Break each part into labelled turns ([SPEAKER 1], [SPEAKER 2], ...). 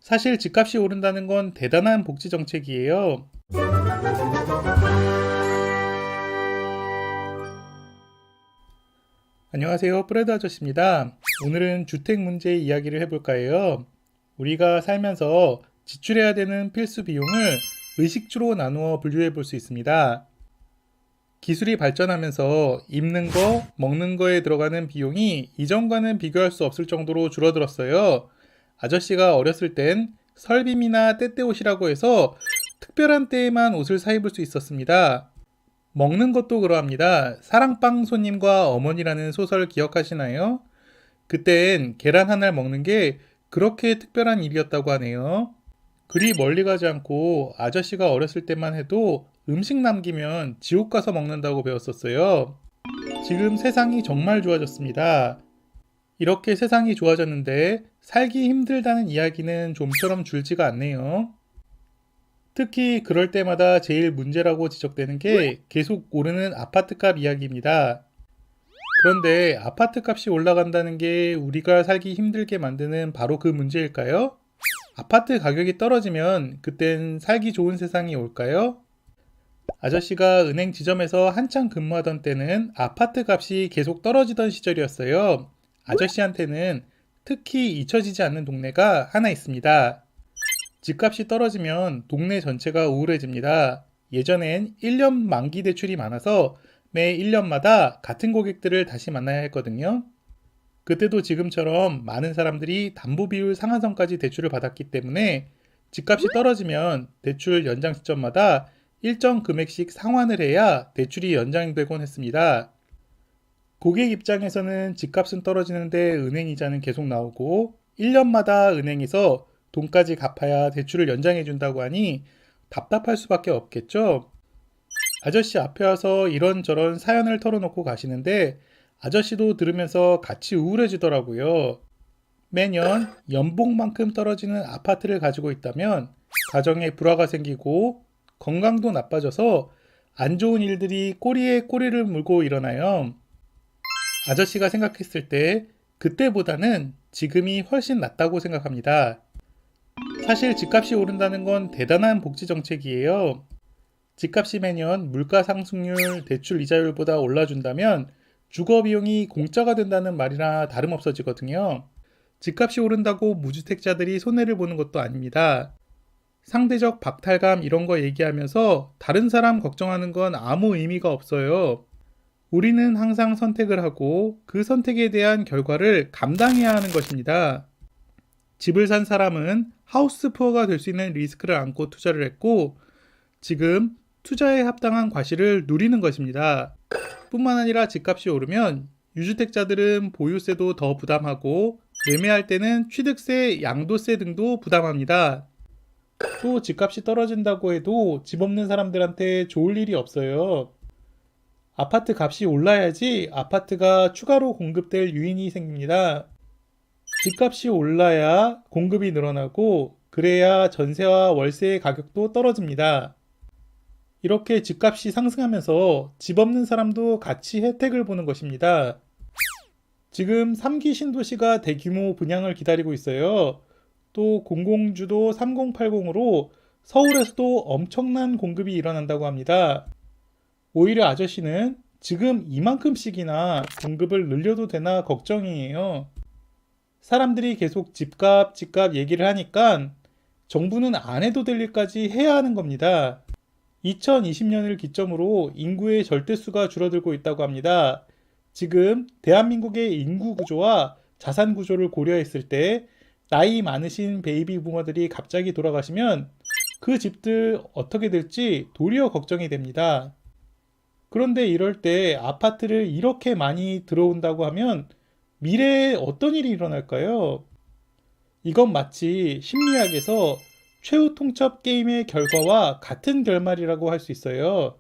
[SPEAKER 1] 사실 집값이 오른다는 건 대단한 복지 정책이에요. 안녕하세요. 프레드 아저씨입니다. 오늘은 주택 문제 이야기를 해볼까 해요. 우리가 살면서 지출해야 되는 필수 비용을 의식주로 나누어 분류해 볼 수 있습니다. 기술이 발전하면서 입는 거, 먹는 거에 들어가는 비용이 이전과는 비교할 수 없을 정도로 줄어들었어요. 아저씨가 어렸을 땐 설빔이나 때때옷이라고 해서 특별한 때에만 옷을 사 입을 수 있었습니다. 먹는 것도 그러합니다. 사랑방 손님과 어머니라는 소설 기억하시나요? 그땐 계란 하나를 먹는 게 그렇게 특별한 일이었다고 하네요. 그리 멀리 가지 않고 아저씨가 어렸을 때만 해도 음식 남기면 지옥 가서 먹는다고 배웠었어요. 지금 세상이 정말 좋아졌습니다. 이렇게 세상이 좋아졌는데 살기 힘들다는 이야기는 좀처럼 줄지가 않네요. 특히 그럴 때마다 제일 문제라고 지적되는 게 계속 오르는 아파트값 이야기입니다. 그런데 아파트값이 올라간다는 게 우리가 살기 힘들게 만드는 바로 그 문제일까요? 아파트 가격이 떨어지면 그땐 살기 좋은 세상이 올까요? 아저씨가 은행 지점에서 한창 근무하던 때는 아파트 값이 계속 떨어지던 시절이었어요. 아저씨한테는 특히 잊혀지지 않는 동네가 하나 있습니다. 집값이 떨어지면 동네 전체가 우울해집니다. 예전엔 1년 만기 대출이 많아서 매 1년마다 같은 고객들을 다시 만나야 했거든요. 그때도 지금처럼 많은 사람들이 담보비율 상한선까지 대출을 받았기 때문에 집값이 떨어지면 대출 연장 시점마다 일정 금액씩 상환을 해야 대출이 연장되곤 했습니다. 고객 입장에서는 집값은 떨어지는데 은행 이자는 계속 나오고 1년마다 은행에서 돈까지 갚아야 대출을 연장해 준다고 하니 답답할 수밖에 없겠죠. 아저씨 앞에 와서 이런저런 사연을 털어놓고 가시는데 아저씨도 들으면서 같이 우울해지더라고요. 매년 연봉만큼 떨어지는 아파트를 가지고 있다면 가정에 불화가 생기고 건강도 나빠져서 안 좋은 일들이 꼬리에 꼬리를 물고 일어나요. 아저씨가 생각했을 때 그때보다는 지금이 훨씬 낫다고 생각합니다. 사실 집값이 오른다는 건 대단한 복지 정책이에요. 집값이 매년 물가 상승률, 대출 이자율보다 올라준다면 주거 비용이 공짜가 된다는 말이나 다름없어지거든요. 집값이 오른다고 무주택자들이 손해를 보는 것도 아닙니다. 상대적 박탈감 이런 거 얘기하면서 다른 사람 걱정하는 건 아무 의미가 없어요. 우리는 항상 선택을 하고 그 선택에 대한 결과를 감당해야 하는 것입니다. 집을 산 사람은 하우스 푸어가 될 수 있는 리스크를 안고 투자를 했고 지금 투자에 합당한 과실을 누리는 것입니다. 뿐만 아니라 집값이 오르면 유주택자들은 보유세도 더 부담하고 매매할 때는 취득세, 양도세 등도 부담합니다. 또 집값이 떨어진다고 해도 집 없는 사람들한테 좋을 일이 없어요. 아파트 값이 올라야지 아파트가 추가로 공급될 유인이 생깁니다. 집값이 올라야 공급이 늘어나고 그래야 전세와 월세의 가격도 떨어집니다. 이렇게 집값이 상승하면서 집 없는 사람도 같이 혜택을 보는 것입니다. 지금 3기 신도시가 대규모 분양을 기다리고 있어요. 또 공공주도 3080으로 서울에서도 엄청난 공급이 일어난다고 합니다. 오히려 아저씨는 지금 이만큼씩이나 공급을 늘려도 되나 걱정이에요. 사람들이 계속 집값 얘기를 하니까 정부는 안 해도 될 일까지 해야 하는 겁니다. 2020년을 기점으로 인구의 절대수가 줄어들고 있다고 합니다. 지금 대한민국의 인구 구조와 자산 구조를 고려했을 때 나이 많으신 베이비 부모들이 갑자기 돌아가시면 그 집들 어떻게 될지 도리어 걱정이 됩니다. 그런데 이럴 때 아파트를 이렇게 많이 들어온다고 하면 미래에 어떤 일이 일어날까요? 이건 마치 심리학에서 최후 통첩 게임의 결과와 같은 결말이라고 할 수 있어요.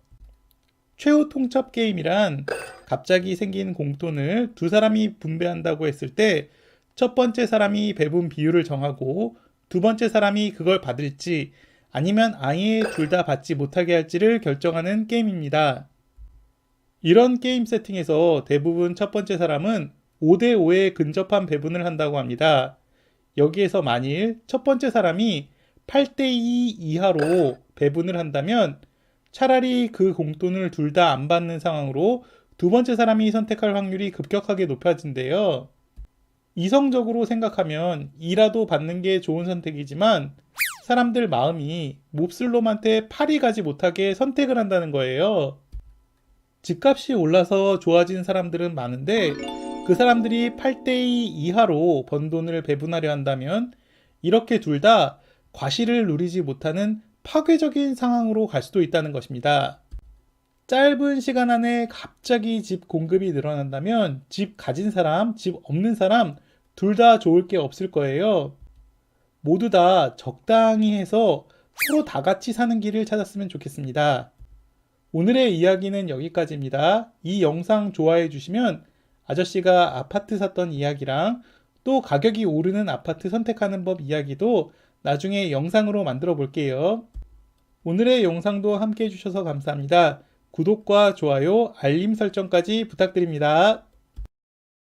[SPEAKER 1] 최후 통첩 게임이란 갑자기 생긴 공돈을 두 사람이 분배한다고 했을 때 첫 번째 사람이 배분 비율을 정하고 두 번째 사람이 그걸 받을지 아니면 아예 둘 다 받지 못하게 할지를 결정하는 게임입니다. 이런 게임 세팅에서 대부분 첫 번째 사람은 5대5에 근접한 배분을 한다고 합니다. 여기에서 만일 첫 번째 사람이 8대2 이하로 배분을 한다면 차라리 그 공돈을 둘 다 안 받는 상황으로 두 번째 사람이 선택할 확률이 급격하게 높아진대요. 이성적으로 생각하면 2라도 받는 게 좋은 선택이지만 사람들 마음이 몹쓸 놈한테 팔이 가지 못하게 선택을 한다는 거예요. 집값이 올라서 좋아진 사람들은 많은데 그 사람들이 8대2 이하로 번 돈을 배분하려 한다면 이렇게 둘 다 과실을 누리지 못하는 파괴적인 상황으로 갈 수도 있다는 것입니다. 짧은 시간 안에 갑자기 집 공급이 늘어난다면 집 가진 사람, 집 없는 사람 둘 다 좋을 게 없을 거예요. 모두 다 적당히 해서 서로 다 같이 사는 길을 찾았으면 좋겠습니다. 오늘의 이야기는 여기까지입니다. 이 영상 좋아해 주시면 아저씨가 아파트 샀던 이야기랑 또 가격이 오르는 아파트 선택하는 법 이야기도 나중에 영상으로 만들어 볼게요. 오늘의 영상도 함께 해주셔서 감사합니다. 구독과 좋아요, 알림 설정까지 부탁드립니다.